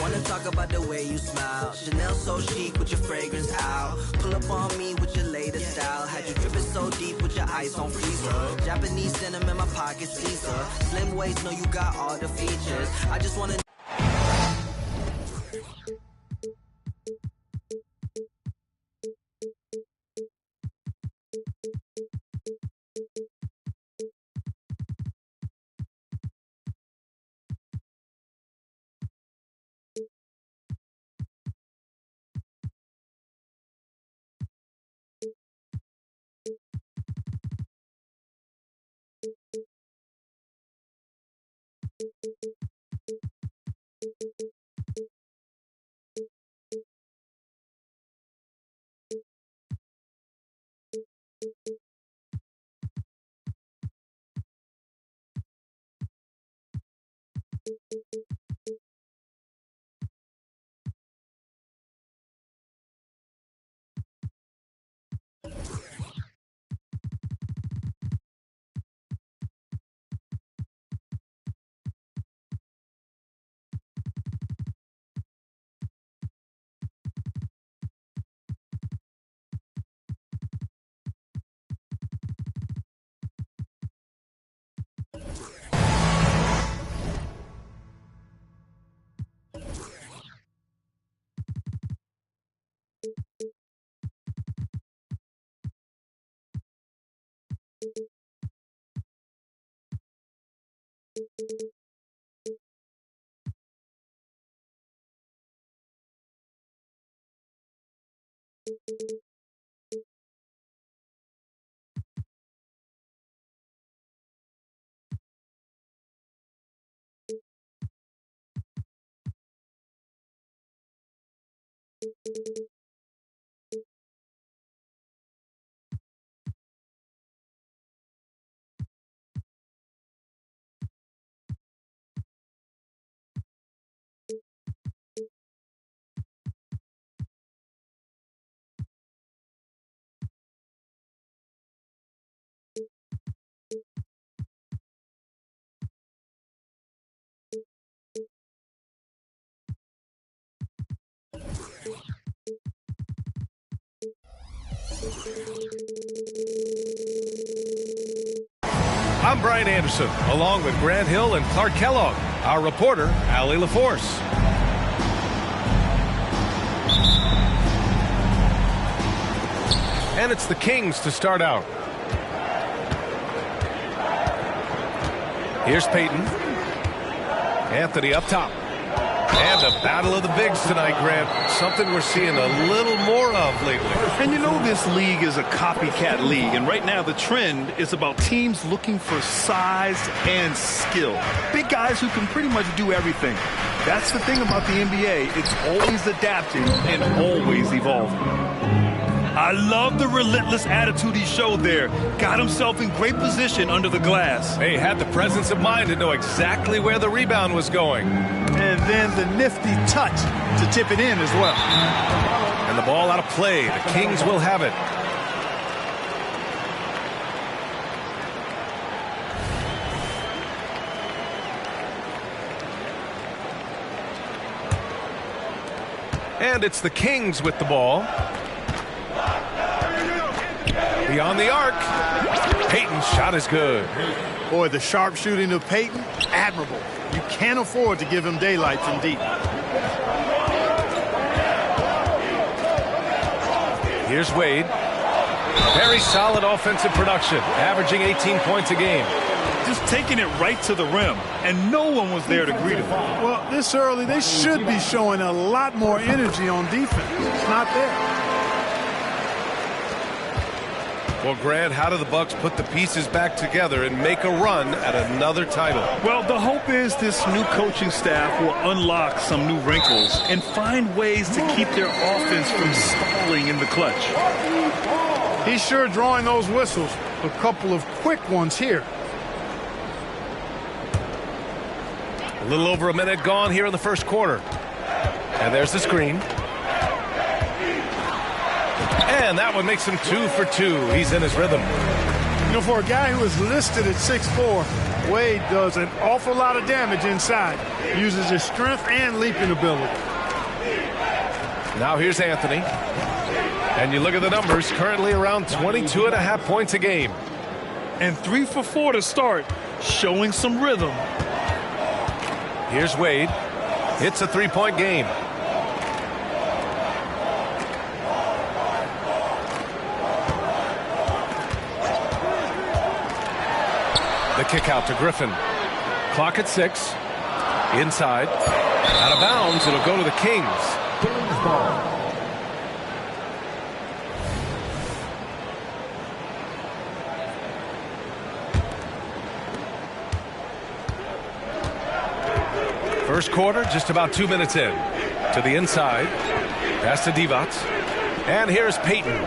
Wanna talk about the way you smile. Chanel so chic with your fragrance out. Pull up on me with your latest style. Had you dripping so deep with your ice on freezer. Japanese denim in my pocket, Caesar. Slim waist, know you got all the features. I just wanna. I'm Brian Anderson, along with Grant Hill and Clark Kellogg. Our reporter, Allie LaForce. And it's the Kings to start out. Here's Peyton. Anthony up top. And a battle of the bigs tonight, Grant. Something we're seeing a little more of lately. And you know this league is a copycat league. And right now the trend is about teams looking for size and skill. Big guys who can pretty much do everything. That's the thing about the NBA. It's always adapting and always evolving. I love the relentless attitude he showed there. Got himself in great position under the glass. He had the presence of mind to know exactly where the rebound was going. And then the nifty touch to tip it in as well. And the ball out of play. The Kings will have it. And it's the Kings with the ball. Beyond the arc. Peyton's shot is good. Boy, the sharp shooting of Peyton, admirable. You can't afford to give him daylight from deep. Here's Wade. Very solid offensive production, averaging 18 points a game. Just taking it right to the rim, and no one was there to greet him. Well, this early, they should be showing a lot more energy on defense. It's not there. Well, Grant, how do the Bucks put the pieces back together and make a run at another title? Well, the hope is this new coaching staff will unlock some new wrinkles and find ways to keep their offense from stalling in the clutch. He's sure drawing those whistles. A couple of quick ones here. A little over a minute gone here in the first quarter. And there's the screen. And that one makes him 2 for 2. He's in his rhythm. You know, for a guy who is listed at 6'4", Wade does an awful lot of damage inside. Uses his strength and leaping ability. Now here's Anthony. And you look at the numbers, currently around 22.5 points a game. And 3 for 4 to start, showing some rhythm. Here's Wade. It's a 3-point game. The kick out to Griffin. Clock at 6. Inside. Out of bounds. It'll go to the Kings. First quarter, just about 2 minutes in. To the inside. Pass to Divac. And here's Payton.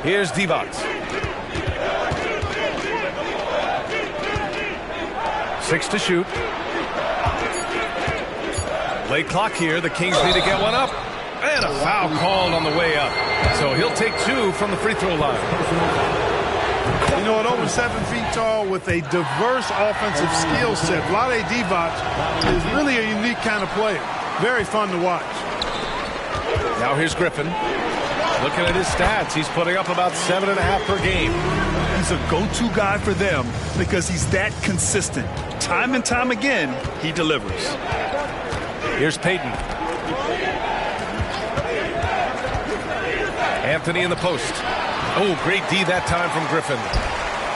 Here's Divac. 6 to shoot. Late clock here. The Kings need to get one up. And a foul called on the way up. So he'll take 2 from the free throw line. You know, at over 7 feet tall with a diverse offensive skill set, Vlade Divac is really a unique kind of player. Very fun to watch. Now here's Griffin. Looking at his stats, he's putting up about 7.5 per game. He's a go-to guy for them because he's that consistent. Time and time again, he delivers. Here's Payton. Anthony in the post. Oh, great D that time from Griffin.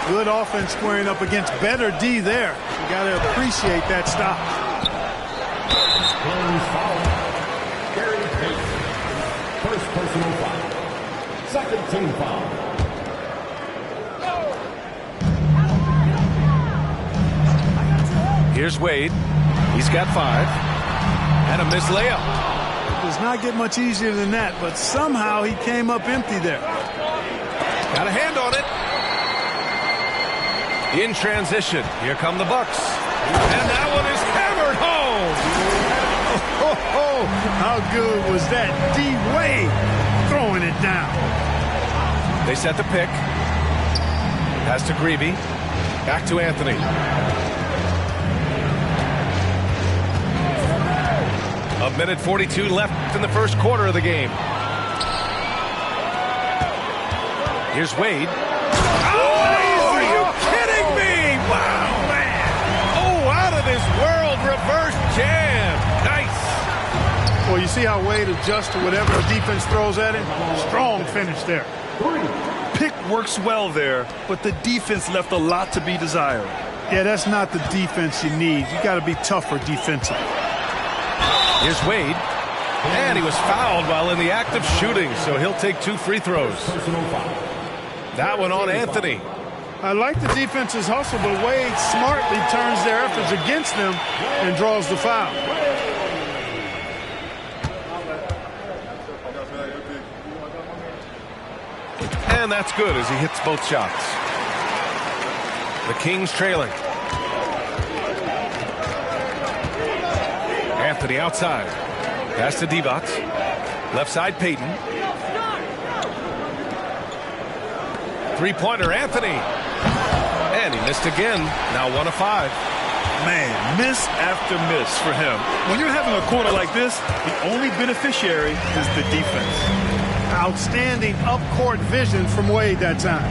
Good offense squaring up against better D there. You got to appreciate that stop. Gary Payton. First personal foul. Second team foul. Here's Wade. He's got 5. And a missed layup. It does not get much easier than that, but somehow he came up empty there. Got a hand on it. In transition. Here come the Bucks. And that one is hammered home. Oh, how good was that? D. Wade throwing it down. They set the pick. Pass to Greavy. Back to Anthony. A minute 42 left in the first quarter of the game. Here's Wade. Oh, are you kidding me? Wow, man. Oh, out of this world reverse jam. Nice. Well, you see how Wade adjusts to whatever the defense throws at him? Strong finish there. Pick works well there, but the defense left a lot to be desired. Yeah, that's not the defense you need. You got to be tougher defensively. Here's Wade. And he was fouled while in the act of shooting, so he'll take 2 free throws. That one on Anthony. I like the defense's hustle, but Wade smartly turns their efforts against them and draws the foul. And that's good as he hits both shots. The Kings trailing. Anthony outside. Pass to Divac. Left side Payton. Three-pointer Anthony. And he missed again. Now 1 of 5. Man, miss after miss for him. When you're having a quarter like this, the only beneficiary is the defense. Outstanding up-court vision from Wade that time.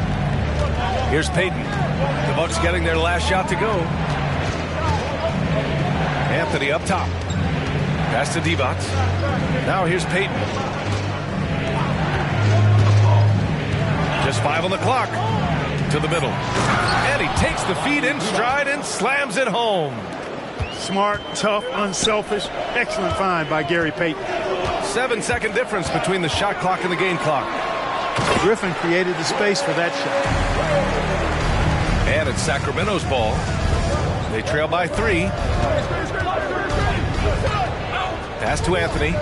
Here's Payton. The Bucks getting their last shot to go. Anthony up top. Pass to Divac. Now here's Payton. Just 5 on the clock. To the middle. And he takes the feed in stride and slams it home. Smart, tough, unselfish. Excellent find by Gary Payton. 7-second difference between the shot clock and the game clock. Griffin created the space for that shot. And it's Sacramento's ball. They trail by 3. Pass to Anthony.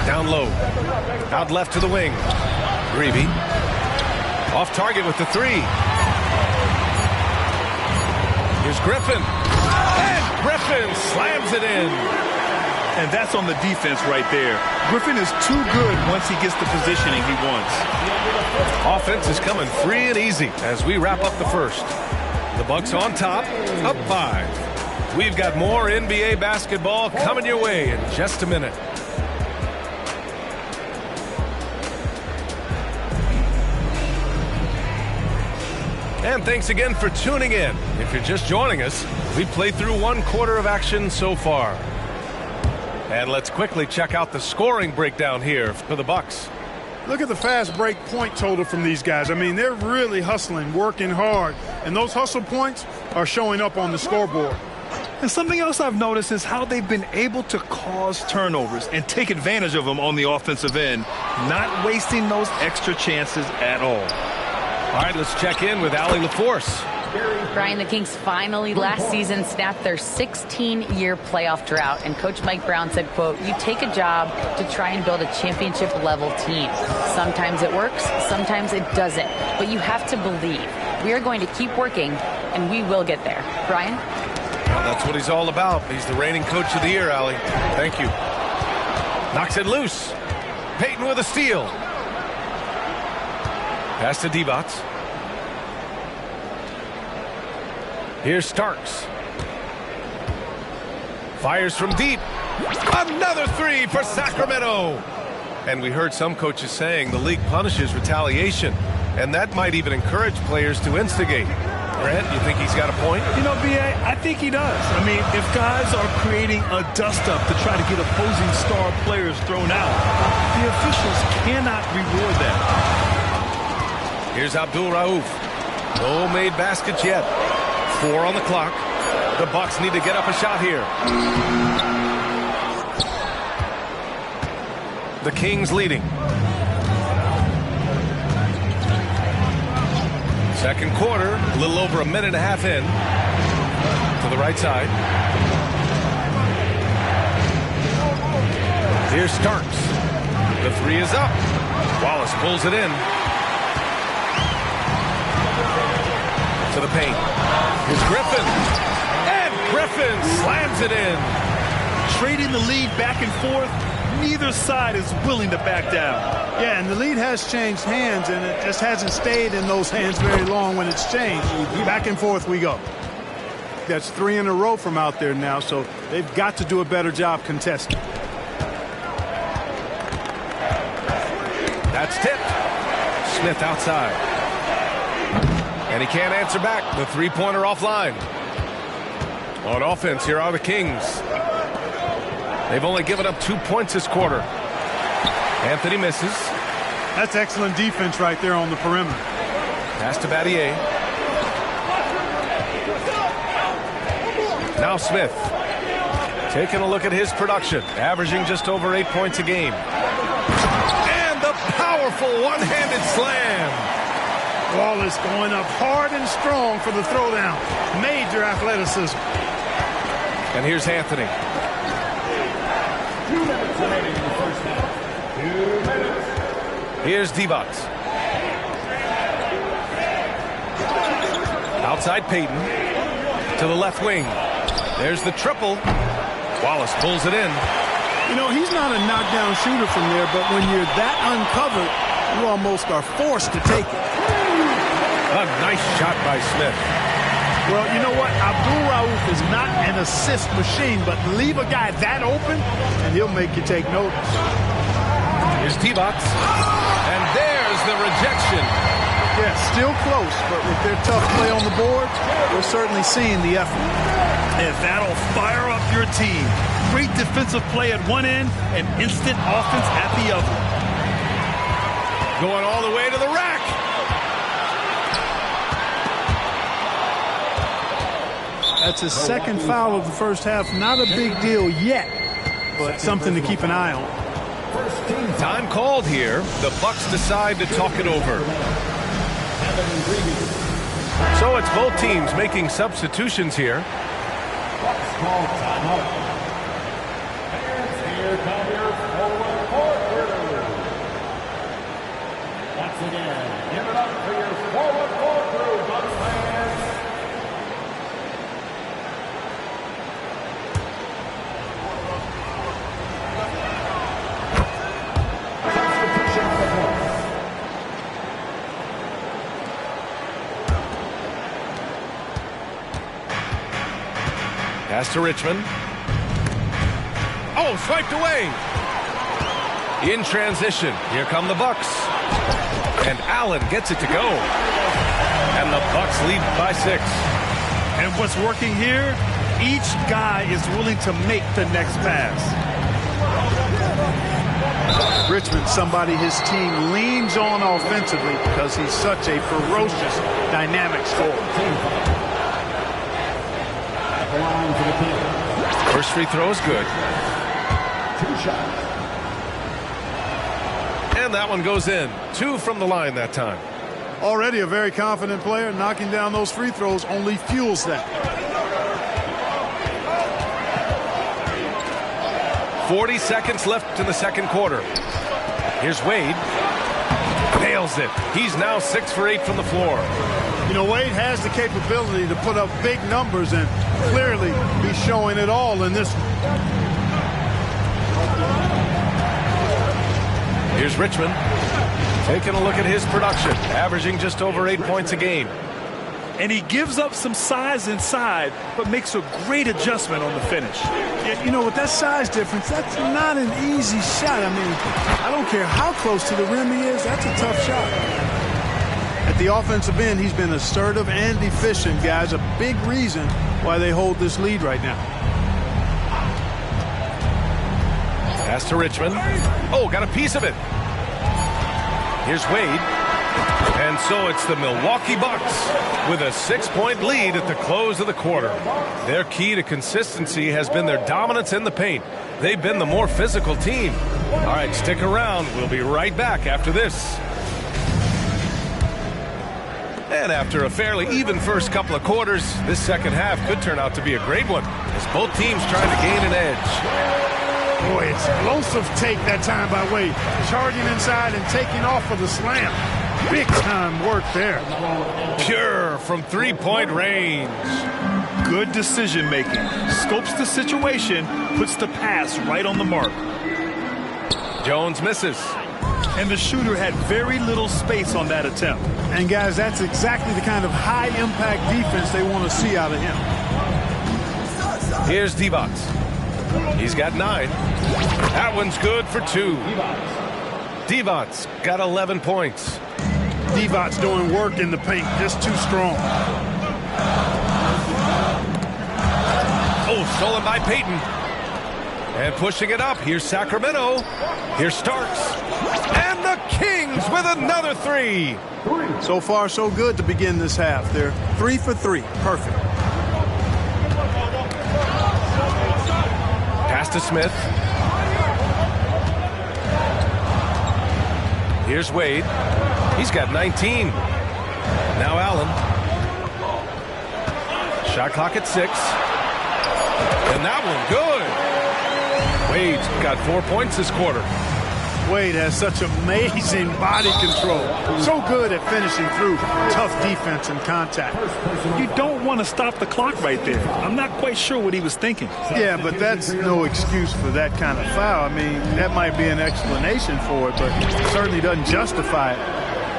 Down low. Out left to the wing. Greavy. Off target with the 3. Here's Griffin. And Griffin slams it in. And that's on the defense right there. Griffin is too good once he gets the positioning he wants. Offense is coming free and easy as we wrap up the first. The Bucks on top, up 5. We've got more NBA basketball coming your way in just a minute. And thanks again for tuning in. If you're just joining us, we played through 1 quarter of action so far. And let's quickly check out the scoring breakdown here for the Bucks. Look at the fast break point total from these guys. I mean, they're really hustling, working hard, and those hustle points are showing up on the scoreboard. And something else I've noticed is how they've been able to cause turnovers and take advantage of them on the offensive end, not wasting those extra chances at all. All right, let's check in with Allie LaForce. Brian, the Kings finally last season snapped their 16-year playoff drought, and Coach Mike Brown said, quote, "You take a job to try and build a championship-level team. Sometimes it works, sometimes it doesn't, but you have to believe. We are going to keep working, and we will get there." Brian? Well, that's what he's all about. He's the reigning coach of the year, Allie. Thank you. Knocks it loose. Payton with a steal. Pass to Divac. Here's Starks. Fires from deep. Another 3 for Sacramento. And we heard some coaches saying the league punishes retaliation, and that might even encourage players to instigate. Grant, you think he's got a point? You know, B.A., I think he does. I mean, if guys are creating a dust-up to try to get opposing star players thrown out, the officials cannot reward that. Here's Abdul Rauf. No made baskets yet. 4 on the clock. The Bucks need to get up a shot here. The Kings leading. Second quarter, a little over a minute and a half in. To the right side. Here's Starks. The 3 is up. Wallace pulls it in. To the paint. Here's Griffin. And Griffin slams it in. Trading the lead back and forth, neither side is willing to back down. Yeah, and the lead has changed hands, and it just hasn't stayed in those hands very long when it's changed. Back and forth we go. That's 3 in a row from out there now, so they've got to do a better job contesting. That's tipped. Smith outside. And he can't answer back. The 3-pointer offline. On offense, here are the Kings. They've only given up 2 points this quarter. Anthony misses. That's excellent defense right there on the perimeter. Pass to Battier. Now Smith. Taking a look at his production. Averaging just over 8 points a game. And the powerful one-handed slam. Wallace going up hard and strong for the throwdown. Major athleticism. And here's Anthony. 2 minutes remaining in the first half. 2 minutes. Here's Divac. Outside Payton. To the left wing. There's the triple. Wallace pulls it in. You know, he's not a knockdown shooter from there, but when you're that uncovered, you almost are forced to take it. A nice shot by Smith. Well, you know what? Abdul Rauf is not an assist machine, but leave a guy that open, and he'll make you take notice. Here's Divac. And there's the rejection. Yeah, still close, but with their tough play on the boards, we're certainly seeing the effort. And that'll fire up your team. Great defensive play at one end and instant offense at the other. Going all the way to the rack. That's his second foul of the first half. Not a big deal yet, but something to keep an eye on. Time called here. The Bucks decide to talk it over. So it's both teams making substitutions here. Bucks call timeout. And here come your forward quarter. Once again, give it up for your forward quarter, Bucks fans. Pass to Richmond. Oh, swiped away. In transition, here come the Bucks. And Allen gets it to go. And the Bucks lead by 6. And what's working here, each guy is willing to make the next pass. Richmond, somebody his team leans on offensively because he's such a ferocious, dynamic scorer. First free throw is good. 2 shots. And that one goes in. 2 from the line that time. Already a very confident player. Knocking down those free throws only fuels that. 40 seconds left in the second quarter. Here's Wade. Nails it. He's now 6 for 8 from the floor. You know, Wade has the capability to put up big numbers and clearly be showing it all in this one. Here's Richmond. Taking a look at his production. Averaging just over 8 points a game. And he gives up some size inside, but makes a great adjustment on the finish. Yeah, you know, with that size difference, that's not an easy shot. I mean, I don't care how close to the rim he is, that's a tough shot. At the offensive end, he's been assertive and efficient, guys. A big reason why they hold this lead right now. Pass to Richmond. Oh, got a piece of it. Here's Wade. And so it's the Milwaukee Bucks with a 6-point lead at the close of the quarter. Their key to consistency has been their dominance in the paint. They've been the more physical team. All right, stick around. We'll be right back after this. And after a fairly even first couple of quarters, this second half could turn out to be a great one as both teams trying to gain an edge. Boy, explosive take that time by Wade. Charging inside and taking off for the slam. Big time work there. Pure from 3-point range. Good decision making. Scopes the situation, puts the pass right on the mark. Jones misses. And the shooter had very little space on that attempt. And guys, that's exactly the kind of high impact defense they want to see out of him. Here's Divac. He's got 9. That one's good for 2. Divac got 11 points. Divac's doing work in the paint, just too strong. Oh, stolen by Payton. And pushing it up. Here's Sacramento. Here's Starks. And the Kings with another 3. So far, so good to begin this half. They're 3 for 3. Perfect. Pass to Smith. Here's Wade. He's got 19. Now Allen. Shot clock at 6. And that one good. Wade's got 4 points this quarter. Wade has such amazing body control. So good at finishing through tough defense and contact. You don't want to stop the clock right there. I'm not quite sure what he was thinking. Yeah, but that's no excuse for that kind of foul. I mean, that might be an explanation for it, but it certainly doesn't justify it.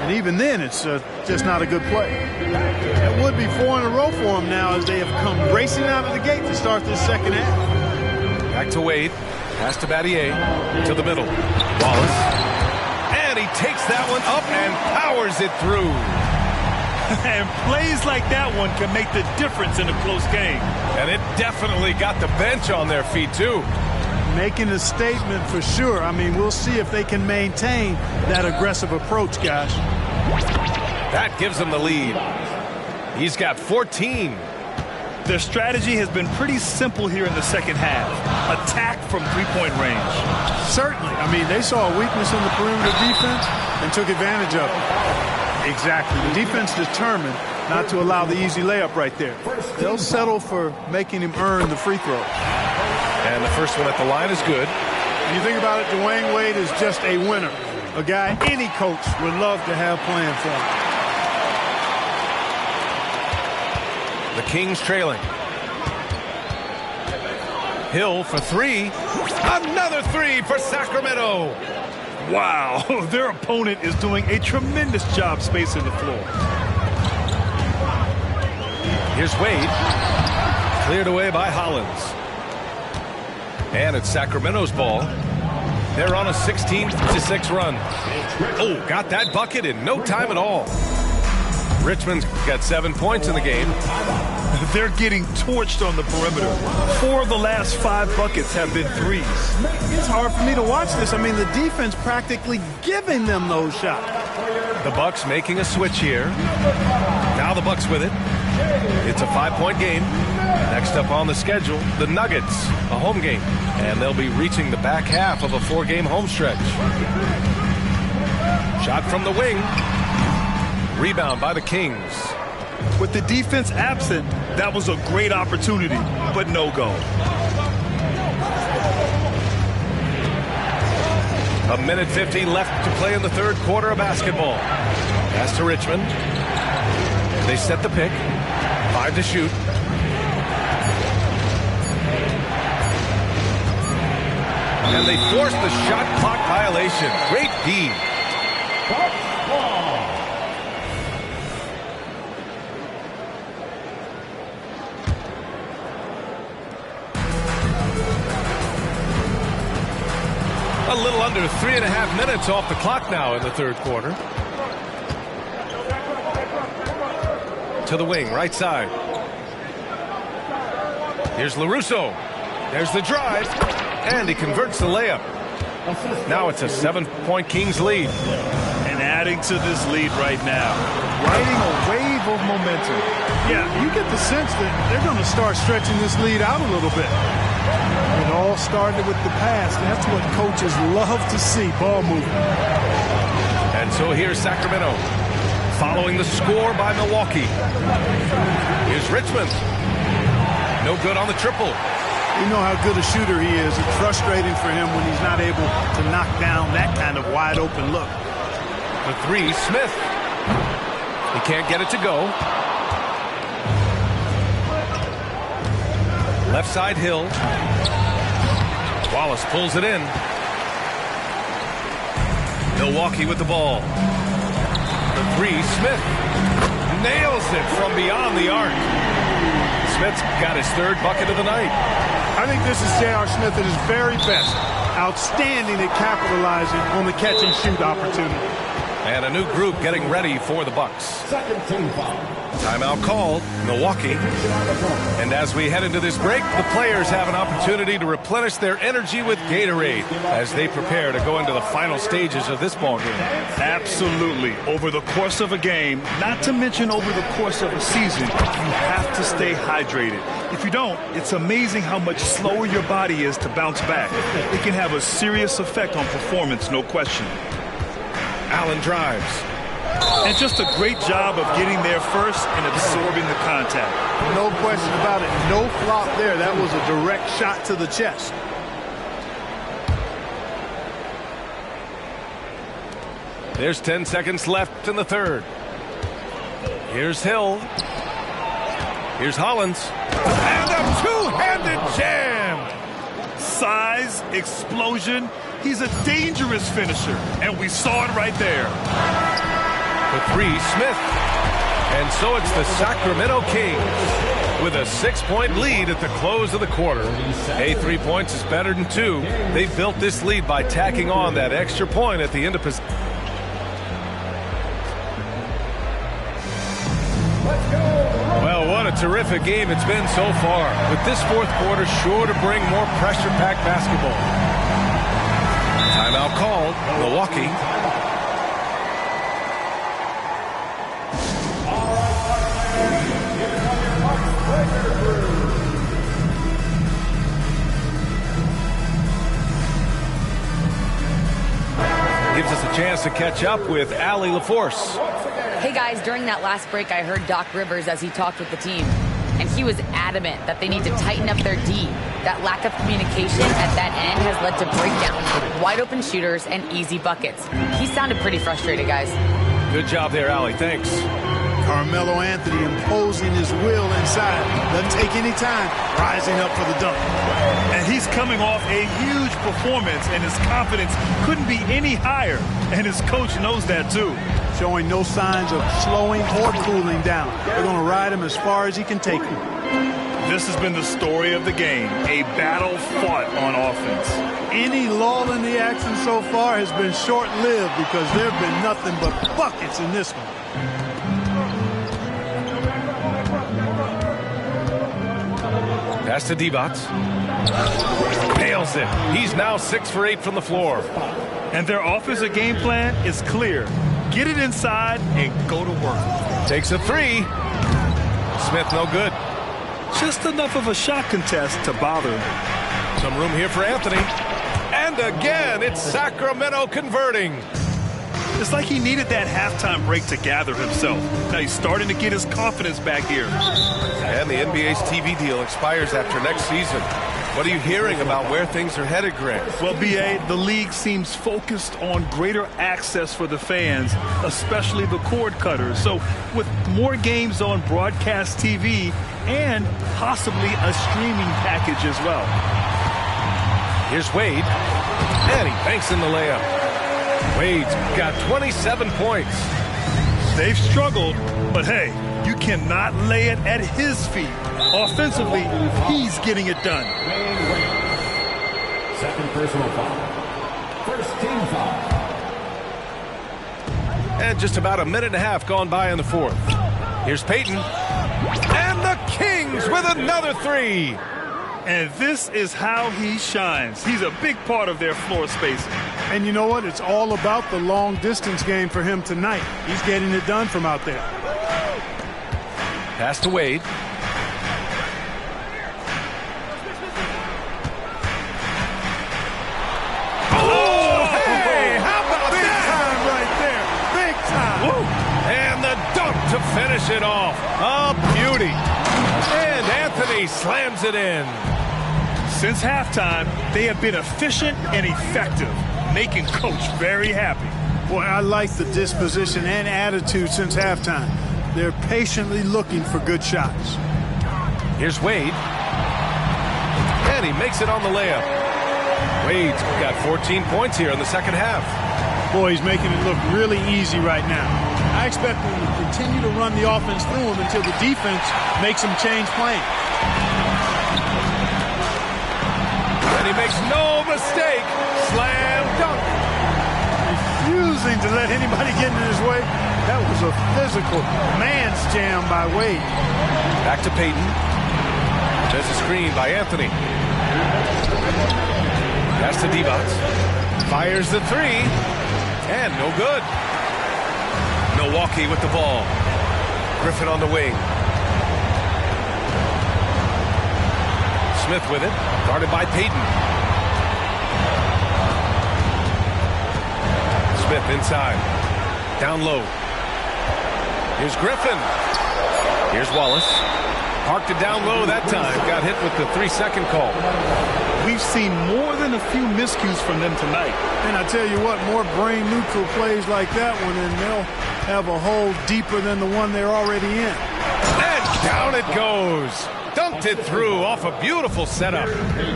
And even then, it's just not a good play. That would be 4 in a row for him now as they have come racing out of the gate to start this second half. Back to Wade. Pass to Battier. To the middle. Wallace. And he takes that one up and powers it through. And plays like that one can make the difference in a close game. And it definitely got the bench on their feet, too. Making a statement for sure. I mean, we'll see if they can maintain that aggressive approach, guys. That gives them the lead. He's got 14. Their strategy has been pretty simple here in the second half. Attack from 3-point range. Certainly. I mean, they saw a weakness in the perimeter defense and took advantage of it. Exactly. The defense determined not to allow the easy layup right there. They'll settle for making him earn the free throw. And the first one at the line is good. When you think about it, Dwayne Wade is just a winner. A guy any coach would love to have playing for him. The Kings trailing. Hill for 3. Another 3 for Sacramento. Wow, their opponent is doing a tremendous job spacing the floor. Here's Wade. Cleared away by Hollins. And it's Sacramento's ball. They're on a 16-6 run. Oh, got that bucket in no time at all. Richmond's got 7 points in the game. They're getting torched on the perimeter. 4 of the last 5 buckets have been threes. It's hard for me to watch this. I mean, the defense practically giving them those shots. The Bucks making a switch here. Now the Bucks with it. It's a 5-point game. Next up on the schedule, the Nuggets, a home game. And they'll be reaching the back half of a 4-game home stretch. Shot from the wing. Rebound by the Kings. With the defense absent, that was a great opportunity, but no go. A minute 50 left to play in the third quarter of basketball. Pass to Richmond. They set the pick. 5 to shoot. And they force the shot clock violation. Great D. A little under 3.5 minutes off the clock now in the third quarter. To the wing, right side. Here's LaRusso. There's the drive. And he converts the layup. Now it's a 7-point Kings lead. And adding to this lead right now. Riding a wave of momentum. Yeah, you get the sense that they're going to start stretching this lead out a little bit. It all started with the pass. That's what coaches love to see, ball movement. And so here's Sacramento, following the score by Milwaukee. Here's Richmond. No good on the triple. You know how good a shooter he is. It's frustrating for him when he's not able to knock down that kind of wide open look. The 3, Smith. He can't get it to go. Left side, Hill. Wallace pulls it in. Milwaukee with the ball. The 3, Smith. Nails it from beyond the arc. Smith's got his 3rd bucket of the night. I think this is J.R. Smith at his very best. Outstanding at capitalizing on the catch and shoot opportunity. And a new group getting ready for the Bucks. Second team foul. Timeout called, Milwaukee. And as we head into this break, the players have an opportunity to replenish their energy with Gatorade as they prepare to go into the final stages of this ball game. Absolutely. Over the course of a game, not to mention over the course of a season, you have to stay hydrated. If you don't, it's amazing how much slower your body is to bounce back. It can have a serious effect on performance, no question. Allen drives. And just a great job of getting there first and absorbing the contact. No question about it. No flop there. That was a direct shot to the chest. There's 10 seconds left in the third. Here's Hill. Here's Hollins. And a two-handed jam. Size, explosion. He's a dangerous finisher. And we saw it right there. The 3, Smith. And so it's the Sacramento Kings with a 6-point lead at the close of the quarter. Hey, 3 points is better than 2. They've built this lead by tacking on that extra point at the end of possession. Well, what a terrific game it's been so far. With this fourth quarter sure to bring more pressure-packed basketball. Timeout called, Milwaukee. Gives us a chance to catch up with Allie LaForce. Hey guys, during that last break, I heard Doc Rivers as he talked with the team. And he was adamant that they need to tighten up their D. That lack of communication at that end has led to breakdowns, wide open shooters, and easy buckets. He sounded pretty frustrated, guys. Good job there, Allie. Thanks. Carmelo Anthony imposing his will inside. Doesn't take any time. Rising up for the dunk. And he's coming off a huge performance, and his confidence couldn't be any higher. And his coach knows that, too. Showing no signs of slowing or cooling down. They're going to ride him as far as he can take him. This has been the story of the game, a battle fought on offense. Any lull in the action so far has been short-lived because there have been nothing but buckets in this one. Pass to Divac. Nails it. He's now 6 for 8 from the floor. And their offensive game plan is clear. Get it inside and go to work. Takes a three. Smith no good. Just enough of a shot contest to bother him. Some room here for Anthony. And again, it's Sacramento converting. It's like he needed that halftime break to gather himself. Now he's starting to get his confidence back here. And the NBA's TV deal expires after next season. What are you hearing about where things are headed, Greg? Well, B.A., the league seems focused on greater access for the fans, especially the cord cutters. So with more games on broadcast TV and possibly a streaming package as well. Here's Wade. And he banks in the layup. Wade's got 27 points. They've struggled, but hey, you cannot lay it at his feet. Offensively, he's getting it done. Second personal foul. First team foul. And just about a minute and a half gone by in the fourth. Here's Payton. And the Kings with another three. And this is how he shines. He's a big part of their floor spacing. And you know what? It's all about the long-distance game for him tonight. He's getting it done from out there. Pass to Wade. Oh, hey! How about Big that? time right there. Big time. Woo. And the dunk to finish it off. A beauty. And Anthony slams it in. Since halftime, they have been efficient and effective, making Coach very happy. Boy, I like the disposition and attitude since halftime. They're patiently looking for good shots. Here's Wade. And he makes it on the layup. Wade's got 14 points here in the second half. Boy, he's making it look really easy right now. I expect them to continue to run the offense through him until the defense makes him change plans. And he makes no mistake. Slam dunk. Refusing to let anybody get in his way. That was a physical man's jam by Wade. Back to Payton. There's a screen by Anthony. Pass to Divac. Fires the three. And no good. Milwaukee with the ball. Griffin on the wing. Smith with it. Guarded by Payton. Smith inside. Down low. Here's Griffin. Here's Wallace. Parked it down low that time. Got hit with the 3-second call. We've seen more than a few miscues from them tonight. And I tell you what, more brain-neutral plays like that one, and they'll have a hole deeper than the one they're already in. And down it goes. Dunked it through off a beautiful setup.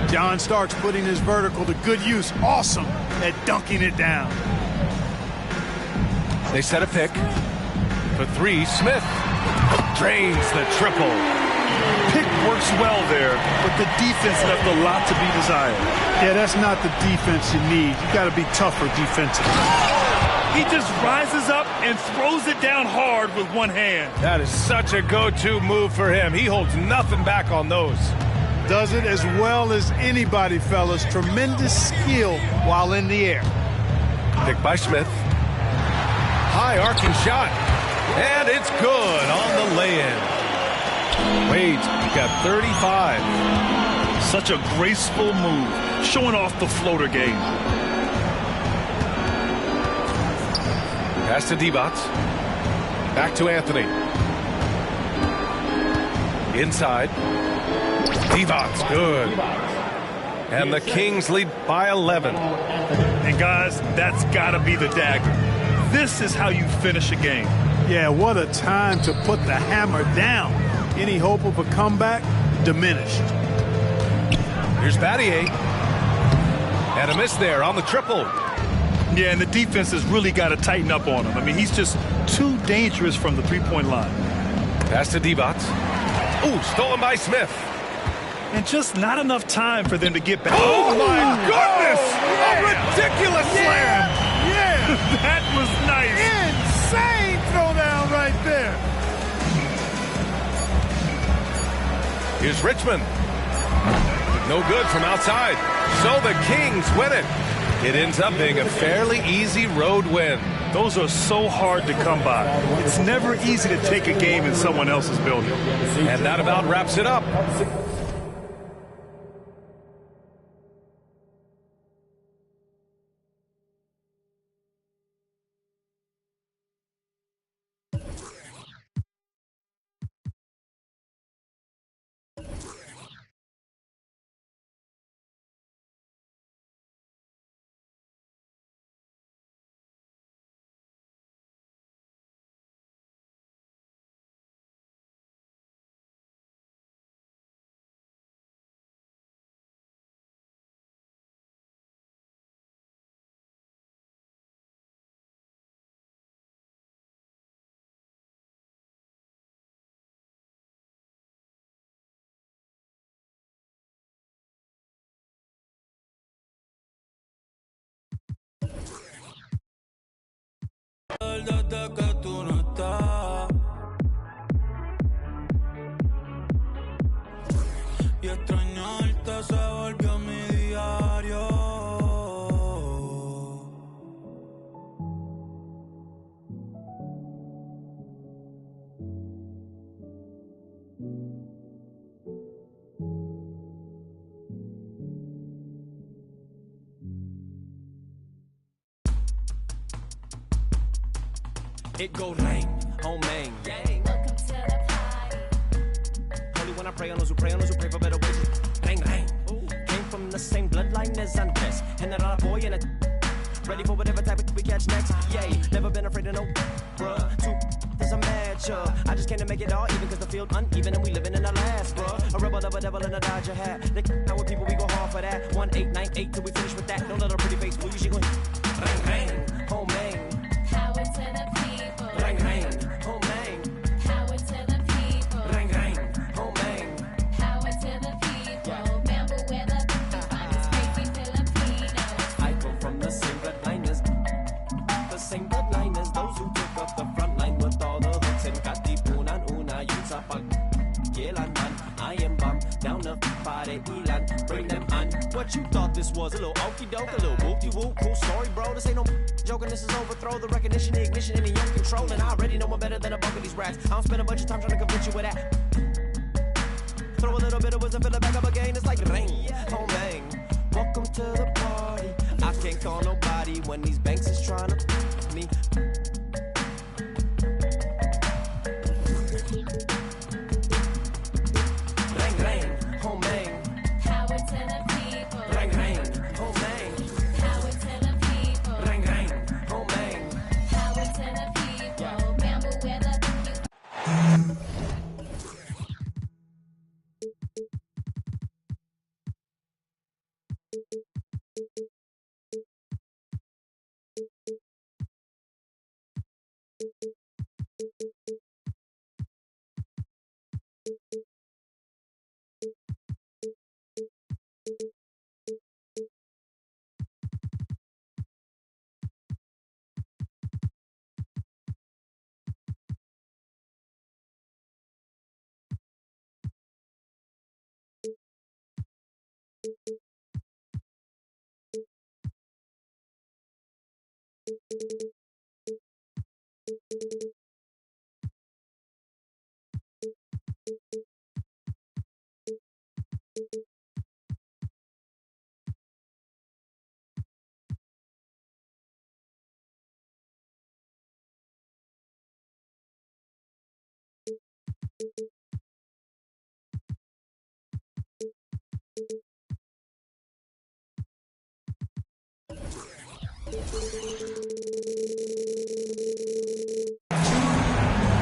John Starks putting his vertical to good use. Awesome at dunking it down. They set a pick. For three, Smith drains the triple. Pick works well there, but the defense left a lot to be desired. Yeah, that's not the defense you need. You got to be tougher defensively. He just rises up and throws it down hard with one hand. That is such a go-to move for him. He holds nothing back on those. Does it as well as anybody, fellas. Tremendous skill while in the air. Pick by Smith. High arcing shot. And it's good on the lay-in. Wade's got 35. Such a graceful move, showing off the floater game. Pass to Divac. Back to Anthony. Inside. Divac, good. And the Kings lead by 11. And guys, that's got to be the dagger. This is how you finish a game. Yeah, what a time to put the hammer down. Any hope of a comeback? Diminished. Here's Battier. And a miss there on the triple. Yeah, and the defense has really got to tighten up on him. I mean, he's just too dangerous from the three-point line. Pass to Divac. Ooh, stolen by Smith. and just not enough time for them to get back. Oh, my goodness! A ridiculous slam! Yeah! That was nice. Insane throwdown right there. Here's Richmond. No good from outside. So the Kings win it. It ends up being a fairly easy road win. Those are so hard to come by. It's never easy to take a game in someone else's building. And that about wraps it up. Desde que tú no estás y extrañarte se volvió mi diario. It go rain, home main. Welcome to the party. Only when I pray on those who pray for better ways. Rain, rain. Came from the same bloodline as Andres. And that other boy in a ready for whatever type of we catch next. Yay, never been afraid of no bruh. Two there's a match. I just came to make it all even cause the field uneven and we living in the last, bruh. A rebel of a devil in a Dodger hat. They out with people, we go hard for that. 1898 till we finish with that. Don't let her pretty face fool you, she gon' rain, rain, home main. Power to the people. Rain, rain, home main. Power to the people. Rain, rain, home main. Power to the people. Remember where the finest crazy Filipinos. I come from the same bloodline as those who took up the front line with all the hooks and katipunan una yun sa pagkilanman. I am bomb down the party ilan, bring them on. What you thought this was, a little okey doke, a little whoopty whoop, cool story, bro. This ain't no joking, this is overthrow the recognition, the ignition, and the young control. And I already know one better than a bunch of these rats. I don't spend a bunch of time trying to convince you with that. Throw a little bit of wisdom, fill it back up again. It's like rain, home bang. Welcome to the party. I can't call nobody when these banks is trying to me. Rain, rain, home bang. Power to the people. Rain, rain, home bang. Power to the people. Rain, rain, home bang. Power to the people. Remember where the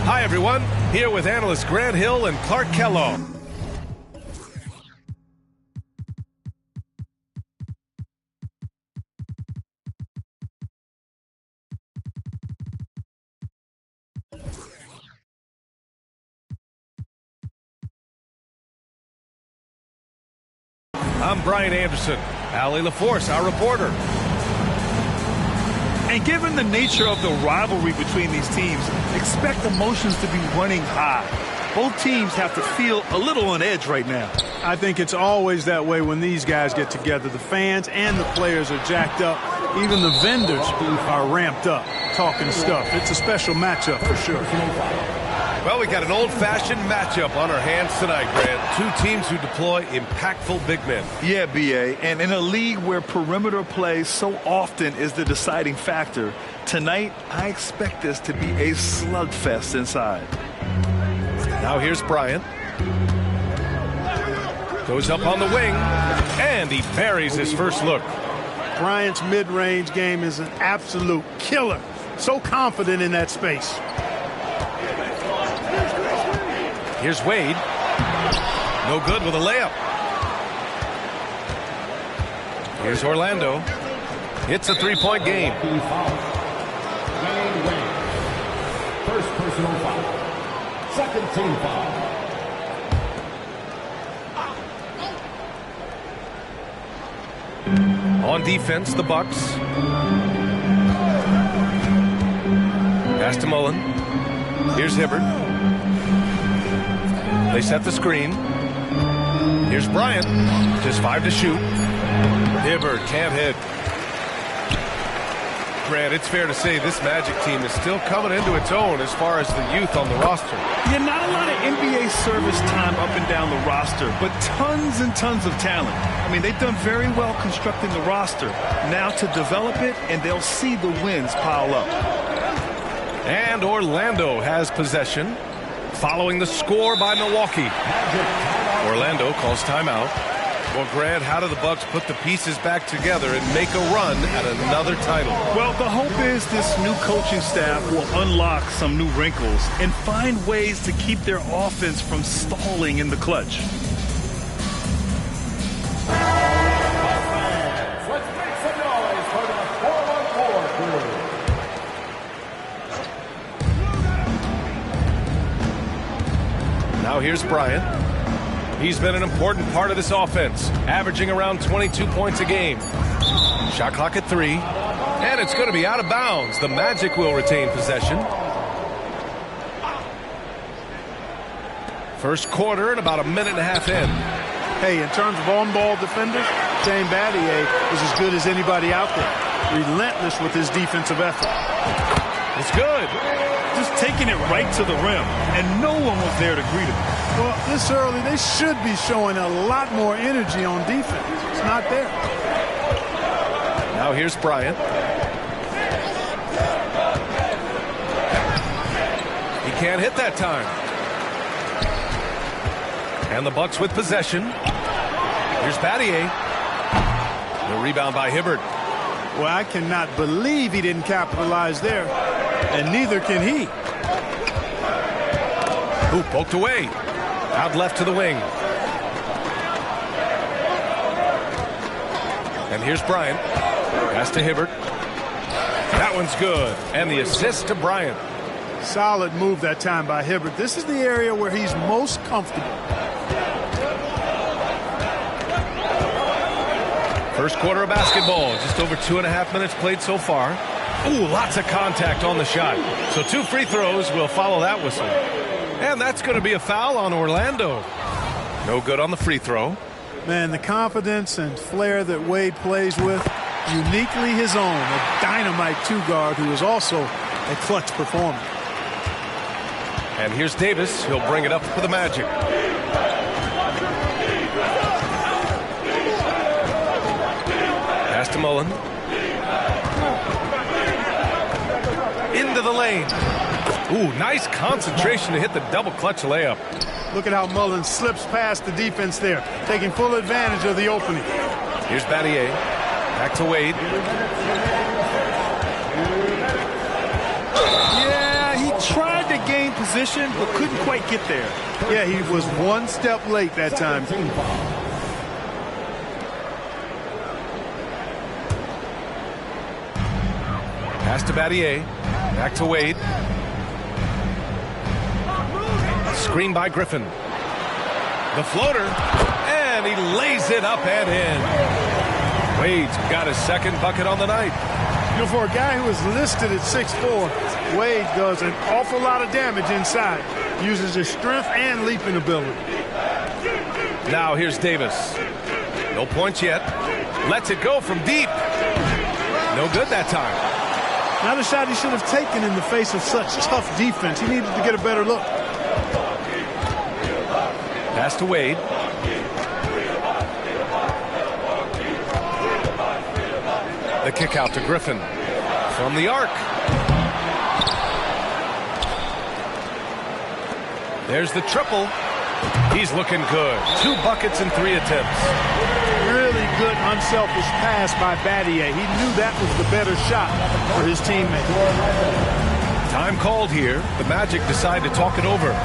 Hi, everyone. Here with analysts Grant Hill and Clark Kellogg. I'm Brian Anderson. Allie LaForce, our reporter. And given the nature of the rivalry between these teams, expect emotions to be running high. Both teams have to feel a little on edge right now. I think it's always that way when these guys get together. The fans and the players are jacked up. Even the vendors are ramped up, talking stuff. It's a special matchup for sure. Well, we got an old-fashioned matchup on our hands tonight, Grant. Two teams who deploy impactful big men. Yeah, B.A., and in a league where perimeter play so often is the deciding factor, tonight I expect this to be a slugfest inside. Now here's Bryant. Goes up on the wing, and he buries his first look. Bryant's mid-range game is an absolute killer. So confident in that space. Here's Wade. No good with a layup. Here's Orlando. It's a three-point game. First personal foul. Second team foul. On defense, the Bucks. Pass to Mullen. Here's Hibbert. They set the screen. Here's Bryant. Just 5 to shoot. Hibbert can't hit. Grant, it's fair to say this Magic team is still coming into its own as far as the youth on the roster. Yeah, not a lot of NBA service time up and down the roster, but tons and tons of talent. I mean, they've done very well constructing the roster. Now to develop it, and they'll see the wins pile up. And Orlando has possession following the score by Milwaukee. Orlando calls timeout. Well, Grant, how do the Bucks put the pieces back together and make a run at another title? Well, the hope is this new coaching staff will unlock some new wrinkles and find ways to keep their offense from stalling in the clutch. Let's make some noise for the 4-on-4 crew. Now here's Bryant. He's been an important part of this offense, averaging around 22 points a game. Shot clock at 3, and it's going to be out of bounds. The Magic will retain possession. First quarter and about a minute and a half in. Hey, in terms of on-ball defenders, Shane Battier is as good as anybody out there. Relentless with his defensive effort. It's good. Just taking it right to the rim, and no one was there to greet him. Well, this early, they should be showing a lot more energy on defense. It's not there. Now here's Bryant. He can't hit that time. And the Bucks with possession. Here's Battier. The rebound by Hibbert. Well, I cannot believe he didn't capitalize there. And neither can he. Ooh, poked away. Out left to the wing. And here's Bryant. Pass to Hibbert. That one's good. And the assist to Bryant. Solid move that time by Hibbert. This is the area where he's most comfortable. First quarter of basketball. Just over 2.5 minutes played so far. Ooh, lots of contact on the shot. So 2 free throws will follow that whistle. And that's going to be a foul on Orlando. No good on the free throw. Man, the confidence and flair that Wade plays with, uniquely his own. A dynamite 2-guard who is also a clutch performer. And here's Davis. He'll bring it up for the Magic. Pass to Mullen. Into the lane. Ooh, nice concentration to hit the double clutch layup. Look at how Mullen slips past the defense there, taking full advantage of the opening. Here's Battier. Back to Wade. Yeah, he tried to gain position, but couldn't quite get there. Yeah, he was one step late that time. Pass to Battier. Back to Wade. Screen by Griffin. The floater. And and he lays it up and in. Wade's got his second bucket on the night. You know, for a guy who is listed at 6'4", Wade does an awful lot of damage inside. Uses his strength and leaping ability. Now here's Davis. No points yet. Lets it go from deep. No good that time. Not a shot he should have taken in the face of such tough defense. He needed to get a better look. Pass to Wade. The kick out to Griffin from the arc. There's the triple. He's looking good. 2 buckets in 3 attempts. Really good unselfish pass by Battier. He knew that was the better shot for his teammate. Time called here. The Magic decide to talk it over.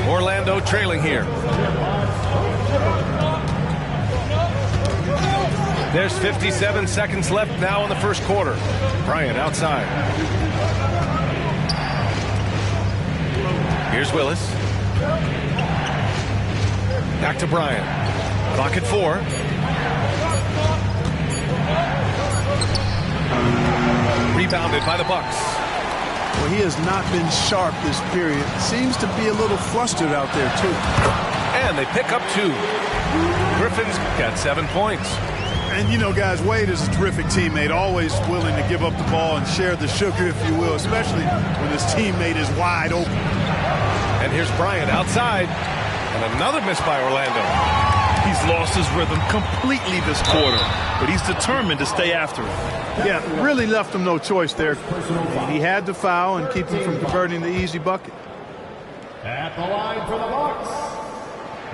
Orlando trailing here. There's 57 seconds left now in the first quarter. Bryant outside. Here's Willis. Back to Bryant. Clock at 4. Rebounded by the Bucks. Well, he has not been sharp this period. Seems to be a little flustered out there, too. And they pick up 2. Griffin's got 7 points. And, you know, guys, Wade is a terrific teammate, always willing to give up the ball and share the sugar, if you will, especially when his teammate is wide open. And here's Bryant outside. And another miss by Orlando. He's lost his rhythm completely this quarter, but he's determined to stay after it. Yeah, really left him no choice there. He had to foul and keep him from converting the easy bucket. At the line for the Bucks,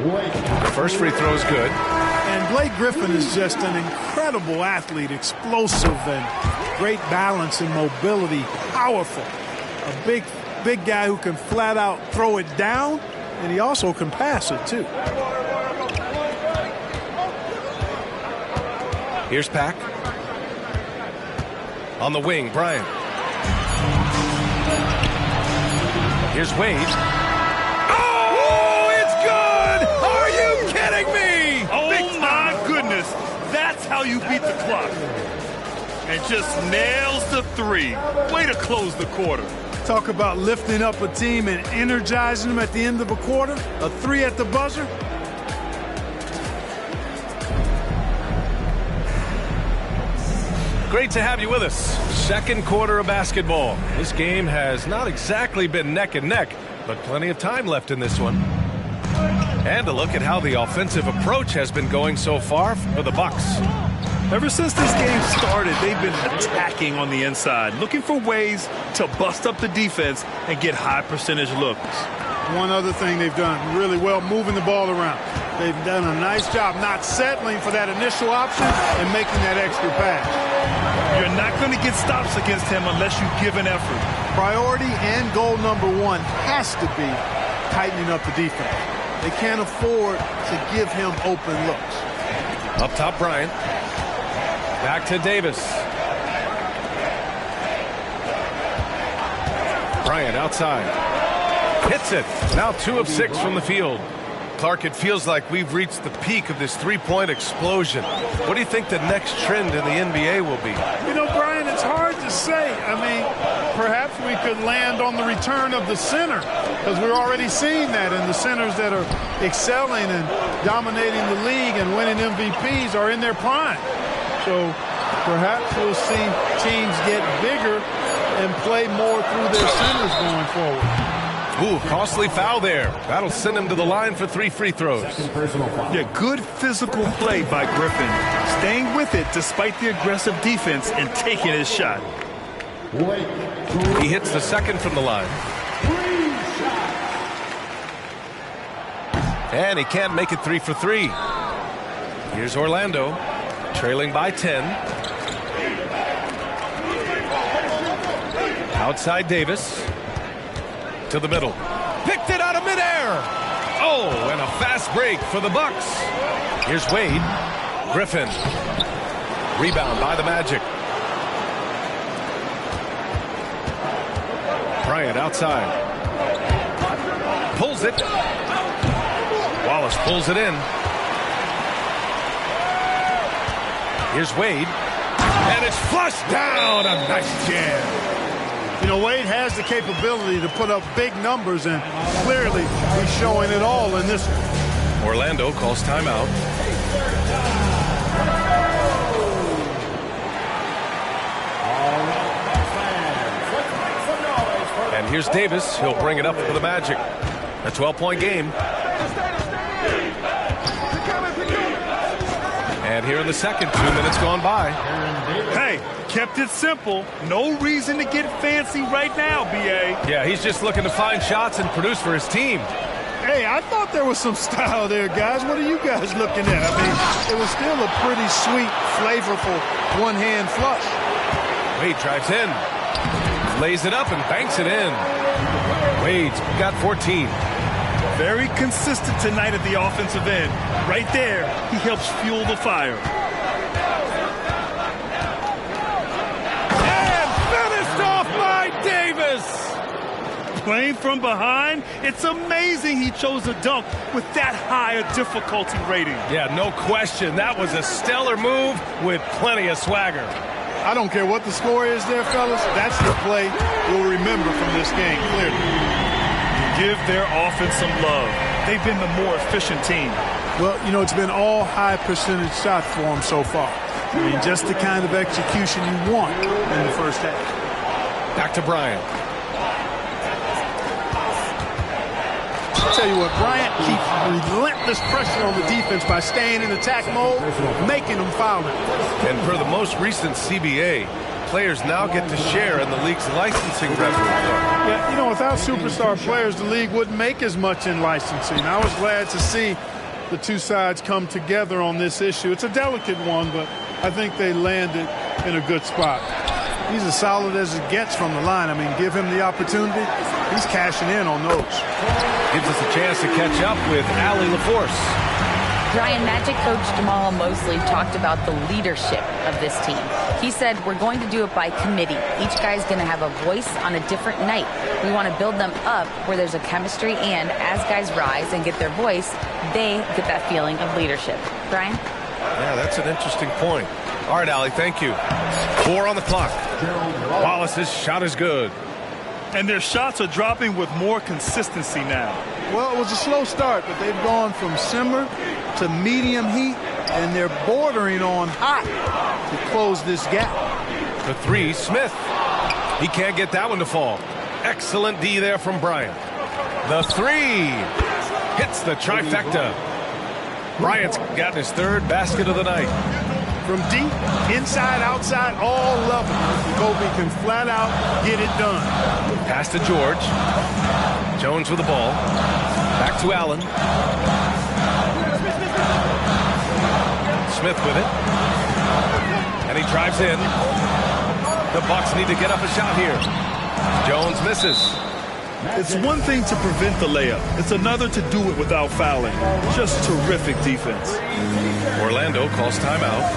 The first free throw is good. And Blake Griffin is just an incredible athlete, explosive and great balance and mobility, powerful. A big guy who can flat out throw it down, and he also can pass it too. Here's Pack. On the wing, Bryant. Here's Wade. Oh, it's good! Are you kidding me? Oh, my goodness. That's how you beat the clock. And just nails the 3. Way to close the quarter. Talk about lifting up a team and energizing them at the end of a quarter. A 3 at the buzzer. Great to have you with us. Second quarter of basketball. This game has not exactly been neck and neck, but plenty of time left in this one. And a look at how the offensive approach has been going so far for the Bucks. Ever since this game started, they've been attacking on the inside, looking for ways to bust up the defense and get high percentage looks. One other thing they've done really well, moving the ball around. They've done a nice job not settling for that initial option and making that extra pass. You're not going to get stops against him unless you give an effort. Priority and goal number 1 has to be tightening up the defense. They can't afford to give him open looks. Up top, Bryant. Back to Davis. Bryant outside. Hits it. Now 2 of 6 from the field. Clark, it feels like we've reached the peak of this three-point explosion. What do you think the next trend in the NBA will be? You know, Brian, it's hard to say. I mean, perhaps we could land on the return of the center, because we're already seeing that, and the centers that are excelling and dominating the league and winning MVPs are in their prime. So perhaps we'll see teams get bigger and play more through their centers going forward. Ooh, costly foul there. That'll send him to the line for 3 free throws. Yeah, good physical play by Griffin. Staying with it despite the aggressive defense and taking his shot. He hits the second from the line. And he can't make it 3 for 3. Here's Orlando, trailing by 10. Outside Davis. To the middle. Picked it out of midair. Oh, and a fast break for the Bucks. Here's Wade. Griffin. Rebound by the Magic. Bryant outside. Pulls it. Wallace pulls it in. Here's Wade. And it's flushed down. A nice jam. You know, Wade has the capability to put up big numbers, and clearly he's showing it all in this one. Orlando calls timeout. And here's Davis. He'll bring it up for the Magic. A 12-point game. And here in the second, 2 minutes gone by. Hey, kept it simple. No reason to get fancy right now, B.A. Yeah, he's just looking to find shots and produce for his team. Hey, I thought there was some style there, guys. What are you guys looking at? I mean, it was still a pretty sweet, flavorful one-hand flush. Wade drives in. Lays it up and banks it in. Wade's got 14. Very consistent tonight at the offensive end. Right there, he helps fuel the fire. And finished off by Davis. Playing from behind, it's amazing he chose a dunk with that high a difficulty rating. Yeah, no question. That was a stellar move with plenty of swagger. I don't care what the score is there, fellas. That's the play we'll remember from this game, clearly. Give their offense some love. They've been the more efficient team. Well, you know, it's been all high percentage shots for them so far. I mean, just the kind of execution you want in the first half. Back to Bryant. I'll tell you what, Bryant keeps relentless pressure on the defense by staying in attack mode, making them foul it. And for the most recent CBA, players now get to share in the league's licensing revenue. Yeah, you know, without superstar players, the league wouldn't make as much in licensing. I was glad to see the two sides come together on this issue. It's a delicate one, but I think they landed in a good spot. He's as solid as it gets from the line. I mean, give him the opportunity. He's cashing in on those. Gives us a chance to catch up with Allie LaForce. Brian, Magic coach Jamal Mosley talked about the leadership of this team. He said, we're going to do it by committee. Each guy's going to have a voice on a different night. We want to build them up where there's a chemistry, and as guys rise and get their voice, they get that feeling of leadership. Brian? Yeah, that's an interesting point. All right, Allie, thank you. 4 on the clock. Wallace's shot is good. And their shots are dropping with more consistency now. Well, it was a slow start, but they've gone from simmer to medium heat, and they're bordering on hot to close this gap. The 3, Smith. He can't get that one to fall. Excellent D there from Bryant. The 3 hits the trifecta. Bryant's got his 3rd basket of the night. From deep, inside, outside, all levels, Kobe can flat out get it done. Pass to George. Jones with the ball. Back to Allen. Smith with it. And he drives in. The Bucks need to get up a shot here. Jones misses. It's one thing to prevent the layup. It's another to do it without fouling. Just terrific defense. Orlando calls timeout.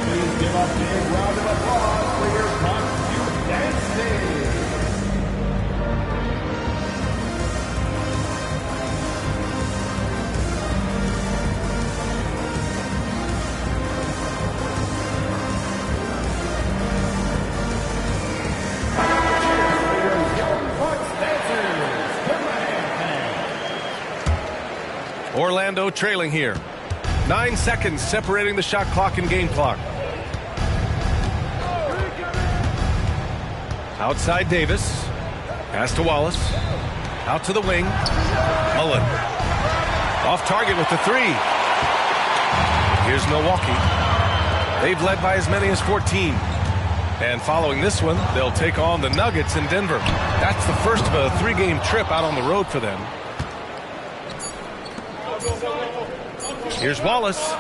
Please give a big round of applause for your costume dancing. Orlando trailing here. 9 seconds separating the shot clock and game clock. Outside Davis. Pass to Wallace. Out to the wing. Mullen. Off target with the 3. Here's Milwaukee. They've led by as many as 14. And following this one, they'll take on the Nuggets in Denver. That's the first of a 3-game trip out on the road for them. Here's Wallace.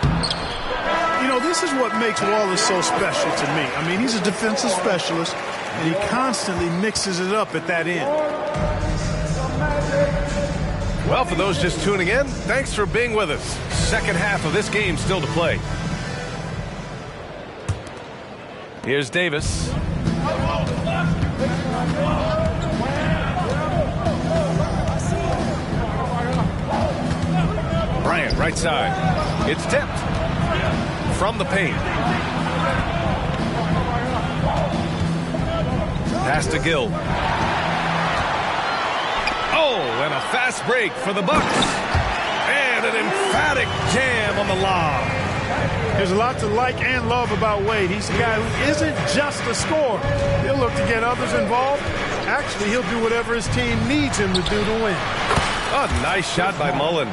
You know, this is what makes Wallace so special to me. I mean, he's a defensive specialist, and he constantly mixes it up at that end. Well, for those just tuning in, thanks for being with us. Second half of this game still to play. Here's Davis. Bryant, right side. It's tipped from the paint. Pass to Gill. Oh, and a fast break for the Bucks. And an emphatic jam on the lob. There's a lot to like and love about Wade. He's a guy who isn't just a scorer. He'll look to get others involved. Actually, he'll do whatever his team needs him to do to win. A nice shot by Mullen.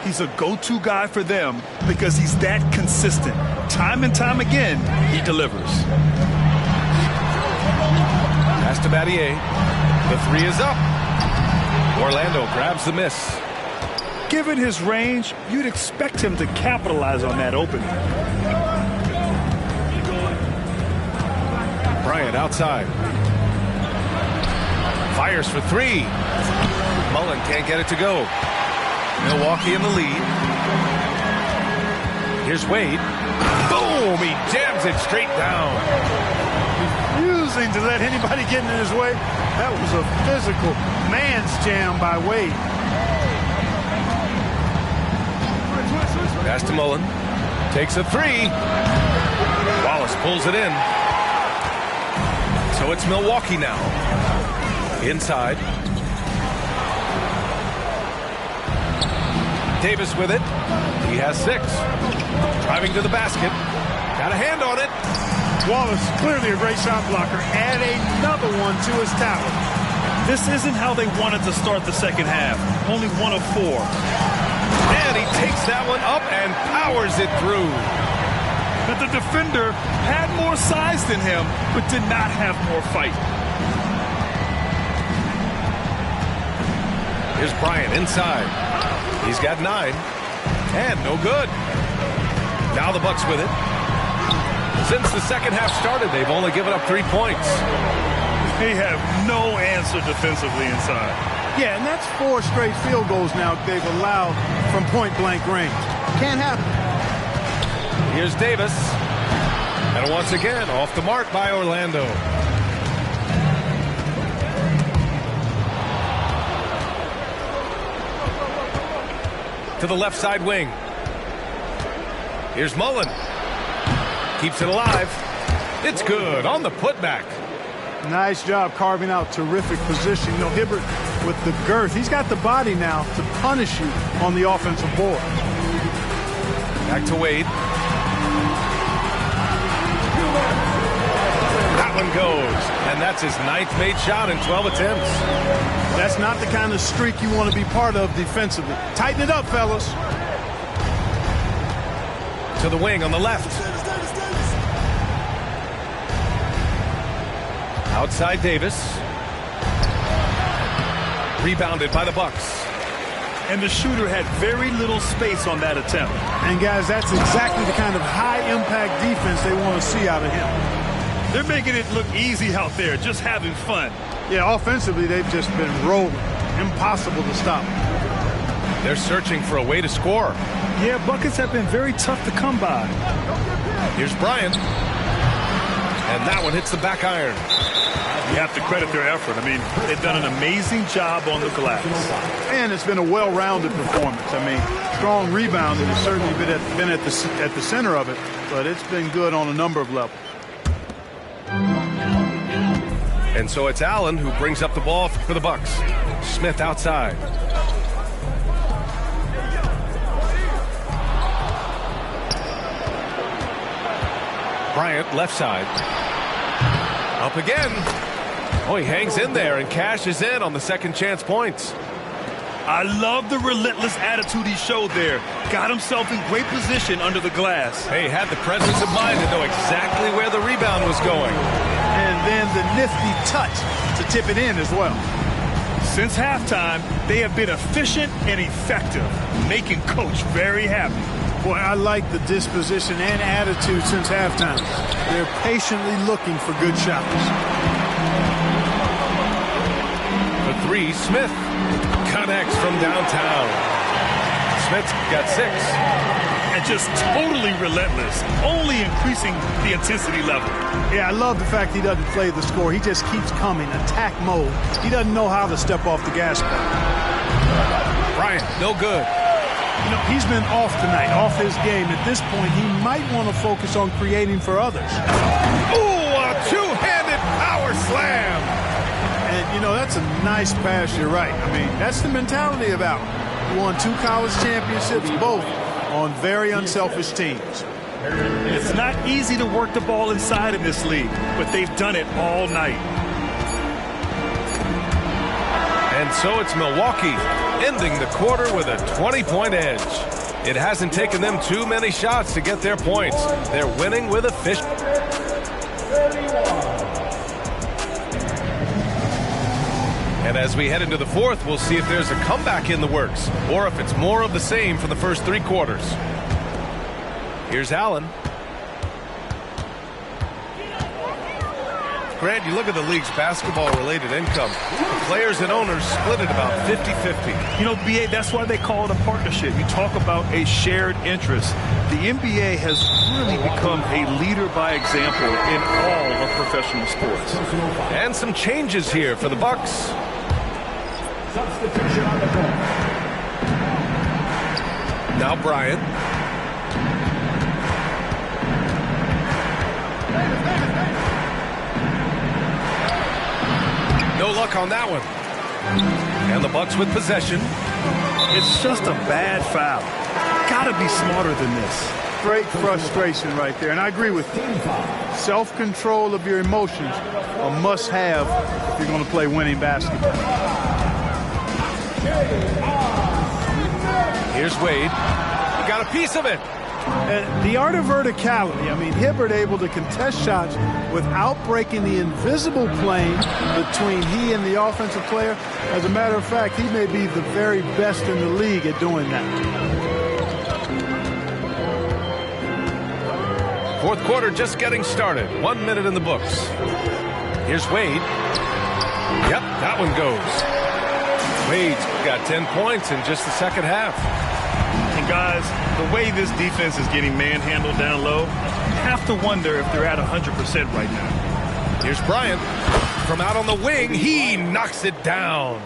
He's a go-to guy for them because he's that consistent. Time and time again, he delivers. Pass to Battier. The three is up. Orlando grabs the miss. Given his range, you'd expect him to capitalize on that opening. Bryant outside. Fires for three. Mullen can't get it to go. Milwaukee in the lead. Here's Wade. Boom! He jams it straight down. Refusing to let anybody get in his way. That was a physical man's jam by Wade. Pass to Mullen. Takes a three. Wallace pulls it in. So it's Milwaukee now. Inside. Davis with it. He has 6. Driving to the basket. Got a hand on it. Wallace, clearly a great shot blocker. Add another one to his tower. This isn't how they wanted to start the second half. Only 1 of 4. And he takes that one up and powers it through. But the defender had more size than him, but did not have more fight. Here's Bryant inside. He's got 9. And no good. Now the Bucks with it. Since the second half started, they've only given up 3 points. They have no answer defensively inside. Yeah, and that's 4 straight field goals now they've allowed from point-blank range. Can't happen. Here's Davis. And once again, off the mark by Orlando. To the left side wing. Here's Mullen. Keeps it alive. It's good on the putback. Nice job carving out terrific position. You know, Hibbert with the girth. He's got the body now to punish you on the offensive board. Back to Wade. That one goes. And that's his 9th made shot in 12 attempts. That's not the kind of streak you want to be part of defensively. Tighten it up, fellas. To the wing on the left. Outside Davis. Rebounded by the Bucks. And the shooter had very little space on that attempt. And guys, that's exactly the kind of high-impact defense they want to see out of him. They're making it look easy out there, just having fun. Yeah, offensively, they've just been rolling. Impossible to stop. They're searching for a way to score. Yeah, buckets have been very tough to come by. Here's Bryant. And that one hits the back iron. You have to credit their effort. I mean, they've done an amazing job on the glass. And it's been a well-rounded performance. I mean, strong rebounding has certainly been at the center of it, but it's been good on a number of levels. And so it's Allen who brings up the ball for the Bucks. Smith outside. Bryant left side. Up again. Oh, he hangs in there and cashes in on the second chance points. I love the relentless attitude he showed there. Got himself in great position under the glass. Hey, had the presence of mind to know exactly where the rebound was going. And then the nifty touch to tip it in as well. Since halftime, they have been efficient and effective, making Coach very happy. Boy, I like the disposition and attitude since halftime. They're patiently looking for good shots. For 3, Smith connects from downtown. Smith's got 6. and just totally relentless, only increasing the intensity level. Yeah, I love the fact he doesn't play the score. He just keeps coming, attack mode. He doesn't know how to step off the gas pedal. Bryant, no good. You know, he's been off tonight, off his game. At this point, he might want to focus on creating for others. Ooh, a two-handed power slam. And, you know, that's a nice pass, you're right. I mean, that's the mentality about him. He won 2 college championships, both on very unselfish teams. It's not easy to work the ball inside in this league, but they've done it all night. And so it's Milwaukee ending the quarter with a 20-point edge. It hasn't taken them too many shots to get their points. They're winning with efficiency. And as we head into the fourth, we'll see if there's a comeback in the works or if it's more of the same for the first 3 quarters. Here's Allen. Grant, you look at the league's basketball-related income. The players and owners split it about 50-50. You know, BA, that's why they call it a partnership. You talk about a shared interest. The NBA has really become a leader by example in all of professional sports. And some changes here for the Bucks. Substitution on the court. Now Bryant. No luck on that one. And the Bucks with possession. It's just a bad foul. Gotta be smarter than this. Great frustration right there, and I agree with you. Self-control of your emotions a must-have if you're going to play winning basketball. Here's Wade. He got a piece of it. And the art of verticality. I mean, Hibbert able to contest shots without breaking the invisible plane between he and the offensive player. As a matter of fact, he may be the very best in the league at doing that. Fourth quarter just getting started. 1 minute in the books. Here's Wade. Yep, that one goes. Wade's got 10 points in just the second half. And guys, the way this defense is getting manhandled down low, you have to wonder if they're at 100% right now. Here's Bryant. From out on the wing, he knocks it down.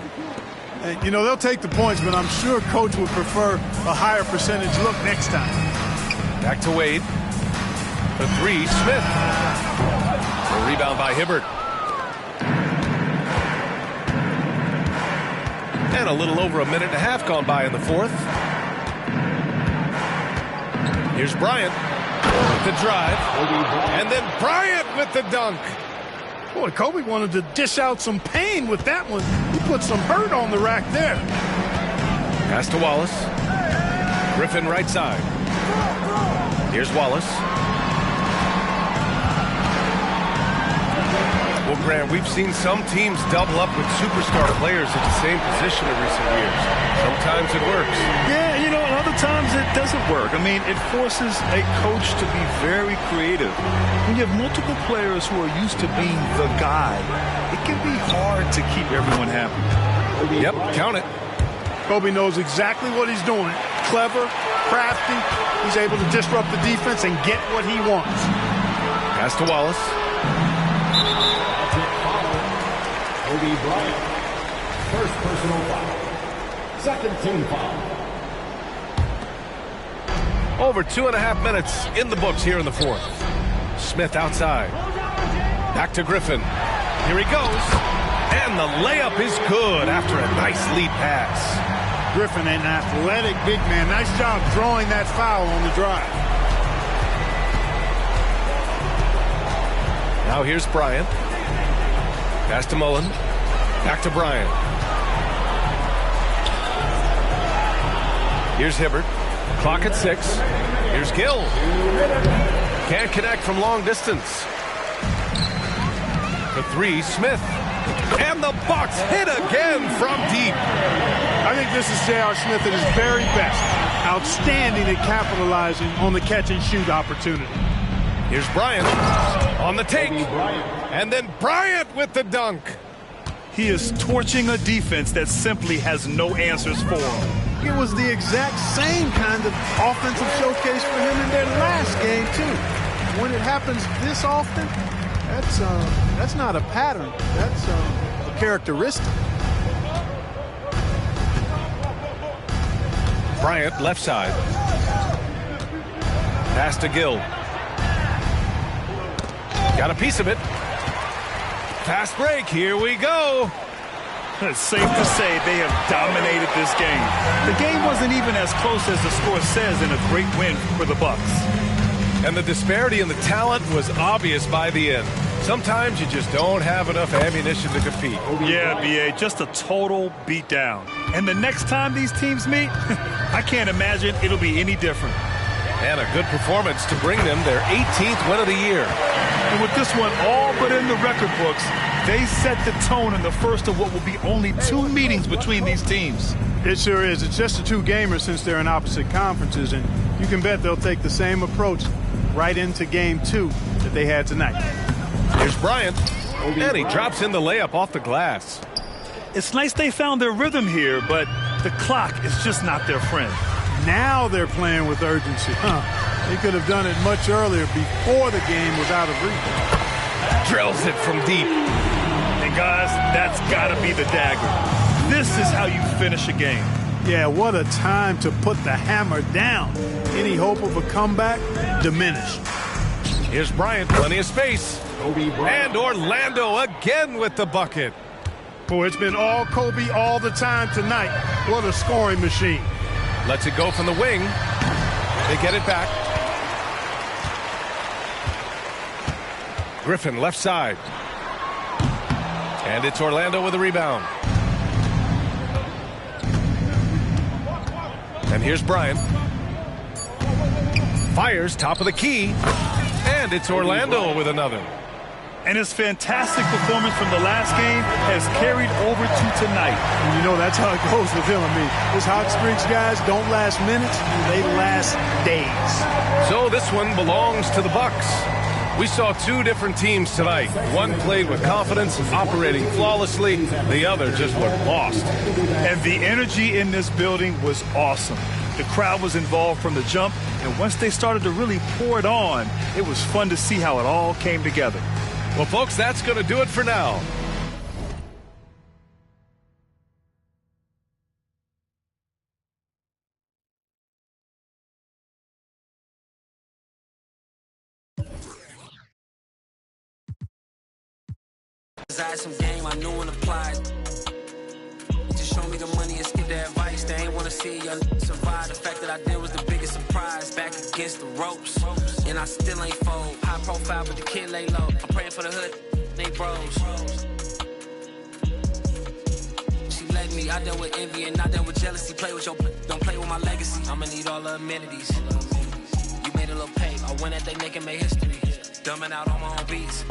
And, you know, they'll take the points, but I'm sure Coach would prefer a higher percentage look next time. Back to Wade. The 3, Smith. A rebound by Hibbert. And a little over a minute and a half gone by in the fourth. Here's Bryant with the drive. And then Bryant with the dunk. Boy, Kobe wanted to dish out some pain with that one. He put some hurt on the rack there. Pass to Wallace. Griffin right side. Here's Wallace. Well, Grant, we've seen some teams double up with superstar players at the same position in recent years. Sometimes it works. Yeah, you know, other times it doesn't work. I mean, it forces a coach to be very creative. When you have multiple players who are used to being the guy, it can be hard to keep everyone happy. Yep, count it. Kobe knows exactly what he's doing. Clever, crafty. He's able to disrupt the defense and get what he wants. Pass to Wallace. Kobe Bryant. First personal foul. Second team foul. Over 2.5 minutes in the books here in the fourth. Smith outside. Back to Griffin. Here he goes. And the layup is good after a nice lead pass. Griffin, an athletic big man. Nice job drawing that foul on the drive. Now here's Bryant. Pass to Mullen. Back to Bryant. Here's Hibbert. Clock at 6. Here's Gill. Can't connect from long distance. The 3, Smith. And the Bucks hit again from deep. I think this is J.R. Smith at his very best. Outstanding at capitalizing on the catch-and-shoot opportunity. Here's Bryant on the take. And then Bryant with the dunk. He is torching a defense that simply has no answers for him. It was the exact same kind of offensive showcase for him in their last game, too. When it happens this often, that's not a pattern. That's a characteristic. Bryant, left side. Pass to Gill. Got a piece of it. Fast break. Here we go. It's safe to say they have dominated this game. The game wasn't even as close as the score says in a great win for the Bucks. And the disparity in the talent was obvious by the end. Sometimes you just don't have enough ammunition to compete. Yeah, B.A., just a total beatdown. And the next time these teams meet, I can't imagine it'll be any different. And a good performance to bring them their 18th win of the year. And with this one all but in the record books, they set the tone in the first of what will be only 2 meetings between these teams. It sure is. It's just a 2 gamers since they're in opposite conferences, and you can bet they'll take the same approach right into game 2 that they had tonight. Here's Bryant, and he drops in the layup off the glass. It's nice they found their rhythm here, but the clock is just not their friend. Now they're playing with urgency. They could have done it much earlier before the game was out of reach. Drills it from deep. And guys, that's got to be the dagger. This is how you finish a game. Yeah, what a time to put the hammer down. Any hope of a comeback diminished. Here's Bryant, plenty of space. And Orlando again with the bucket. Boy, it's been all Kobe all the time tonight. What a scoring machine. Lets it go from the wing. They get it back. Griffin, left side. And it's Orlando with a rebound. And here's Bryant. Fires, top of the key. And it's Orlando with another. And his fantastic performance from the last game has carried over to tonight. And you know, that's how it goes with him. I mean, his hot streaks, guys, don't last minutes. They last days. So this one belongs to the Bucks. We saw 2 different teams tonight. One played with confidence, operating flawlessly. The other just looked lost. And the energy in this building was awesome. The crowd was involved from the jump, and once they started to really pour it on, it was fun to see how it all came together. Well, folks, that's going to do it for now. I had some game I knew and applied. Just show me the money and skip the advice. They ain't wanna see you survive. The fact that I did was the biggest surprise. Back against the ropes, and I still ain't fold. High profile, but the kid lay low. I'm praying for the hood, they bros. She let me, I dealt with envy and I dealt with jealousy. Play with your, don't play with my legacy. I'ma need all the amenities. You made a little pay, I went at they neck and made history. Dumbing out on my own beats.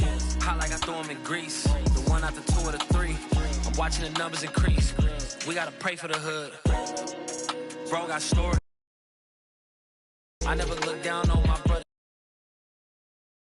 Hot like I threw them in grease. The 1 after 2 or the 3. I'm watching the numbers increase. We gotta pray for the hood. Bro got story. I never look down on my brother.